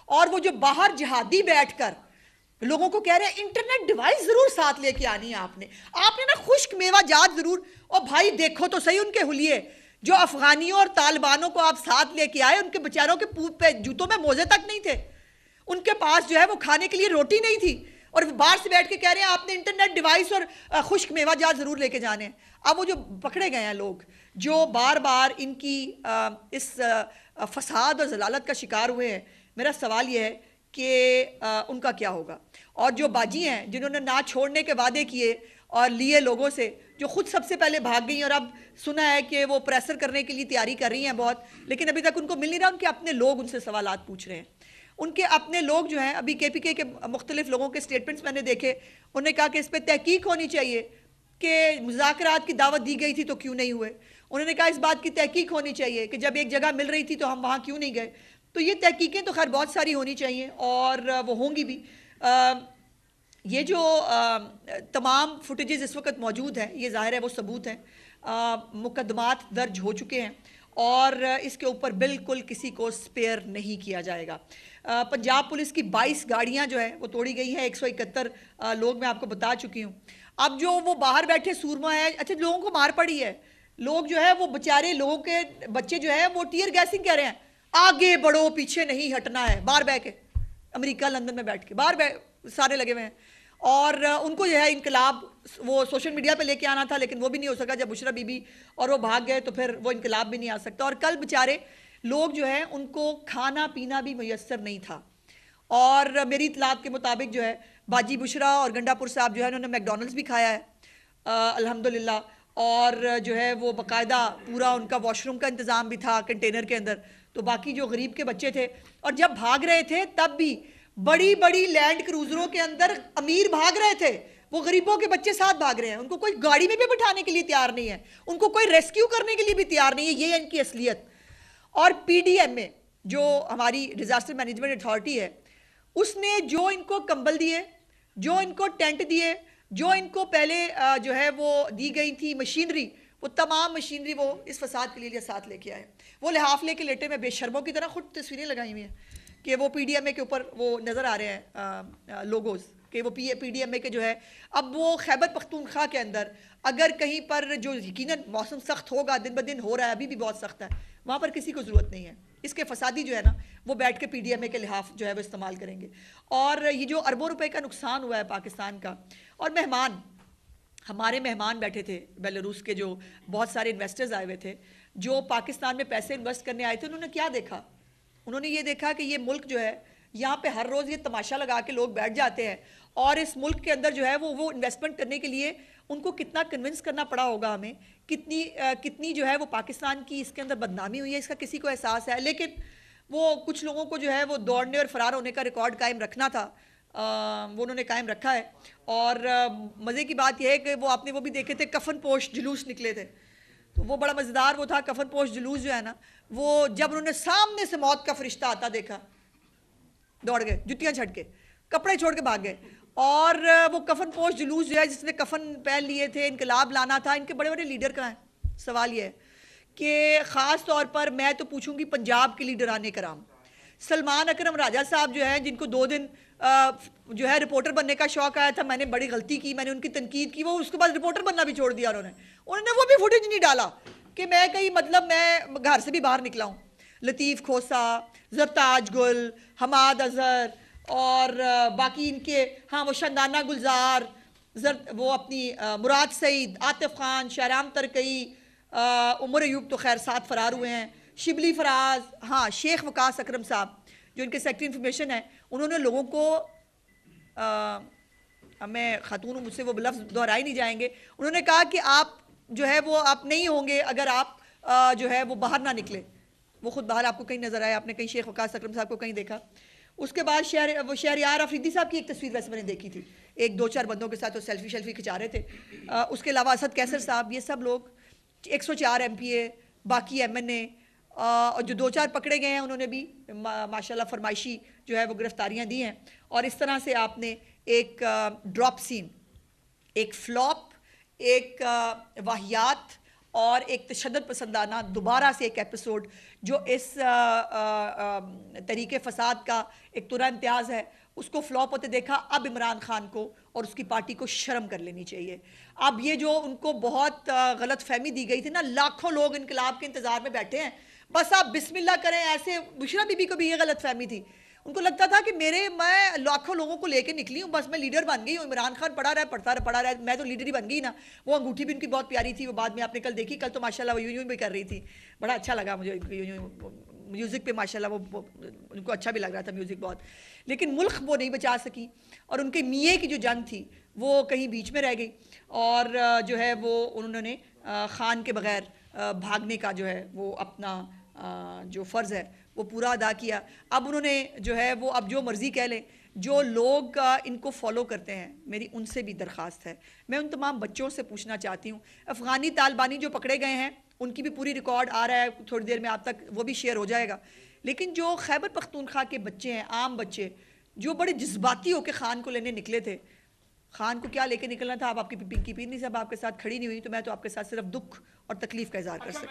और वो जो बाहर जिहादी बैठकर लोगों को कह रहे हैं इंटरनेट डिवाइस जरूर साथ लेके आनी है आपने ना खुश्क मेवा जात जरूर। और भाई देखो तो सही उनके हुलिये, जो अफगानियों और तालिबानों को आप साथ लेके आए, उनके बेचारों के पे जूतों में मोजे तक नहीं थे, उनके पास जो है वो खाने के लिए रोटी नहीं थी, और बाहर से बैठ के कह रहे हैं आपने इंटरनेट डिवाइस और खुश्क मेवा जात जरूर लेके जाने हैं। अब वो जो पकड़े गए हैं लोग जो बार बार इनकी इस फसाद और जलालत का शिकार हुए हैं, मेरा सवाल यह है कि उनका क्या होगा। और जो बाजी हैं जिन्होंने ना छोड़ने के वादे किए और लिए लोगों से, जो खुद सबसे पहले भाग गई और अब सुना है कि वो प्रेशर करने के लिए तैयारी कर रही हैं बहुत, लेकिन अभी तक उनको मिल नहीं रहा। उनके अपने लोग उनसे सवालात पूछ रहे हैं, उनके अपने लोग जो हैं। अभी KPK के मुख्तलिफ लोगों के स्टेटमेंट्स मैंने देखे, उन्होंने कहा कि इस पर तहकीक होनी चाहिए कि मुज़ाकरात की दावत दी गई थी तो क्यों नहीं हुए। उन्होंने कहा इस बात की तहकीक होनी चाहिए कि जब एक जगह मिल रही थी तो हम वहाँ क्यों नहीं गए। तो ये तहकीकें तो खैर बहुत सारी होनी चाहिए और वो होंगी भी। ये जो तमाम फुटेजेस इस वक्त मौजूद हैं, ये ज़ाहिर है वो सबूत हैं। मुकदमात दर्ज हो चुके हैं और इसके ऊपर बिल्कुल किसी को स्पेयर नहीं किया जाएगा। पंजाब पुलिस की 22 गाड़ियां जो है वो तोड़ी गई हैं, 171 लोग मैं आपको बता चुकी हूँ। अब जो वो बाहर बैठे सूरमा है, अच्छा लोगों को मार पड़ी है, लोग जो है वो बेचारे लोगों के बच्चे जो है वो टीयर गैसिंग कह रहे हैं, आगे बढ़ो पीछे नहीं हटना है, बाहर बैठ के अमेरिका लंदन में बैठ के बाहर सारे लगे हुए हैं। और उनको जो है इनकलाब वो सोशल मीडिया पे लेके आना था, लेकिन वो भी नहीं हो सका जब बुशरा बीबी और वो भाग गए, तो फिर वो इनकलाब भी नहीं आ सकता। और कल बेचारे लोग जो है उनको खाना पीना भी मुयस्सर नहीं था। और मेरी इतलात के मुताबिक जो है बाजी बुशरा और गंडापुर साहब जो है उन्होंने मैकडोनल्ड्स भी खाया है अल्हम्दुलिल्लाह, और जो है वो बाकायदा पूरा उनका वॉशरूम का इंतज़ाम भी था कंटेनर के अंदर। तो बाकी जो गरीब के बच्चे थे, और जब भाग रहे थे तब भी बड़ी बड़ी लैंड क्रूजरों के अंदर अमीर भाग रहे थे, वो गरीबों के बच्चे साथ भाग रहे हैं, उनको कोई गाड़ी में भी बिठाने के लिए तैयार नहीं है, उनको कोई रेस्क्यू करने के लिए भी तैयार नहीं है। ये है इनकी असलियत। और PDMA जो हमारी डिजास्टर मैनेजमेंट अथॉरिटी है, उसने जो इनको कंबल दिए, जो इनको टेंट दिए, जो इनको पहले जो है वो दी गई थी मशीनरी, वो तमाम मशीनरी वो इस फसाद के लिए साथ लेके आए। वो लिहाफ लेके लेटे में बेशर्मों की तरह खुद तस्वीरें लगाई हुई हैं कि वो PDMA के ऊपर वो नज़र आ रहे हैं लोगोज कि वो PDMA के जो है। अब वो खैबर पख्तूनख्वा के अंदर अगर कहीं पर जो यकीनन मौसम सख्त होगा, दिन ब दिन हो रहा है, अभी भी बहुत सख्त है, वहाँ पर किसी को ज़रूरत नहीं है इसके फसादी जो है ना वो बैठ के PDMA के लिहाफ जो है वो इस्तेमाल करेंगे। और ये जो अरबों रुपए का नुकसान हुआ है पाकिस्तान का, और मेहमान हमारे मेहमान बैठे थे बेलारूस के, जो बहुत सारे इन्वेस्टर्स आए हुए थे जो पाकिस्तान में पैसे इन्वेस्ट करने आए थे, उन्होंने क्या देखा? उन्होंने ये देखा कि ये मुल्क जो है यहाँ पे हर रोज़ ये तमाशा लगा के लोग बैठ जाते हैं, और इस मुल्क के अंदर जो है वो इन्वेस्टमेंट करने के लिए उनको कितना कन्विंस करना पड़ा होगा हमें, कितनी जो है वो पाकिस्तान की इसके अंदर बदनामी हुई है, इसका किसी को एहसास है। लेकिन वो कुछ लोगों को जो है वो दौड़ने और फरार होने का रिकॉर्ड कायम रखना था, वो उन्होंने कायम रखा है। और मज़े की बात यह है कि वो आपने वो भी देखे थे, कफन पोश जुलूस निकले थे, तो वो बड़ा मज़ेदार वो था। कफन पोश जुलूस जो है ना, वो जब उन्होंने सामने से मौत का फरिश्ता आता देखा, दौड़ गए, जुतियां छड़ के, कपड़े छोड़ के भाग गए। और वो कफन पोश जुलूस जो है जिसने कफन पहन लिए थे, इनकलाब लाना था, इनके बड़े बड़े लीडर कहाँ हैं? सवाल ये है कि ख़ास तौर पर मैं तो पूछूंगी पंजाब के लीडराने कराम, सलमान अकरम राजा साहब जो है, जिनको 2 दिन जो है रिपोर्टर बनने का शौक आया था, मैंने बड़ी गलती की, मैंने उनकी तनकीद की, वो उसके बाद रिपोर्टर बनना भी छोड़ दिया उन्होंने वो भी फुटेज नहीं डाला कि मैं कहीं मतलब मैं घर से भी बाहर निकला हूँ। लतीफ़ खोसा, ज़रताज गुल, हमाद अजहर और बाकी इनके, हाँ वो शंदाना गुलजार, वो अपनी मुराद सईद, आतिफ खान, शहराम तरकई, उमर अयूब तो खैर 7 फरार हुए हैं, शिबली फराज, हाँ शेख वकास अकरम साहब जो इनके सेक्रेटरी इंफॉर्मेशन है, उन्होंने लोगों को मैं खातून हूँ मुझसे वो लफ्ज़ दोहराए नहीं जाएंगे, उन्होंने कहा कि आप जो है वो आप नहीं होंगे अगर आप जो है वो बाहर ना निकले। वो खुद बाहर आपको कहीं नजर आया, आपने कहीं शेख वकास अकरम साहब को कहीं देखा। उसके बाद शहरयार अफरीदी साहब की एक तस्वीर वैसे मैंने देखी थी, 1-2-4 बंदों के साथ वो सेल्फी खिंचा रहे थे। उसके अलावा असद कैसर साहब, ये सब लोग 104 MPA, बाकी MNA, और जो 2-4 पकड़े गए हैं उन्होंने भी माशाल्लाह फरमाइशी जो है वो गिरफ्तारियां दी हैं। और इस तरह से आपने एक ड्रॉप सीन, एक फ्लॉप, एक वाहियात और एक तशद्दुद पसंदाना दोबारा से एक एपिसोड जो इस तरीके फसाद का एक तुरा इम्तियाज़ है उसको फ्लॉप होते देखा। अब इमरान खान को और उसकी पार्टी को शर्म कर लेनी चाहिए। अब ये जो उनको बहुत गलत फहमी दी गई थी ना, लाखों लोग इनकलाब के इंतज़ार में बैठे हैं, बस आप बिस्मिल्लाह करें। ऐसे बुशरा बीबी को भी ये गलत फहमी थी, उनको लगता था कि मैं लाखों लोगों को लेके निकली हूँ, बस मैं लीडर बन गई हूँ, इमरान खान पढ़ा रहा है पढ़ा रहा है, मैं तो लीडर ही बन गई ना। वो अंगूठी भी उनकी बहुत प्यारी थी, वो बाद में आपने कल देखी, कल तो माशाल्लाह वो यूं यूं भी कर रही थी, बड़ा अच्छा लगा मुझे यूं यूं म्यूज़िक पे माशाल्लाह वो उनको अच्छा भी लग रहा था म्यूज़िक बहुत। लेकिन मुल्क वो नहीं बचा सकी और उनके मियाँ की जो जंग थी वो कहीं बीच में रह गई और जो है वो उन्होंने खान के बगैर भागने का जो है वो अपना जो फ़र्ज़ है वो पूरा अदा किया। अब उन्होंने जो है वो अब जो मर्ज़ी कह लें, जो लोग इनको फॉलो करते हैं, मेरी उनसे भी दरख्वास्त है। मैं उन तमाम बच्चों से पूछना चाहती हूँ, अफ़गानी तालिबानी जो पकड़े गए हैं उनकी भी पूरी रिकॉर्ड आ रहा है, थोड़ी देर में आप तक वो भी शेयर हो जाएगा। लेकिन जो खैबर पख्तूनख्वा के बच्चे हैं, आम बच्चे जो बड़े जज्बाती होकर खान को लेने निकले थे, खान को क्या लेके निकलना था। अब आपकी पिंकी पीरनी साहब आपके साथ खड़ी नहीं हुई, तो मैं तो आपके साथ सिर्फ दुख और तकलीफ का इजहार कर सकती हूँ।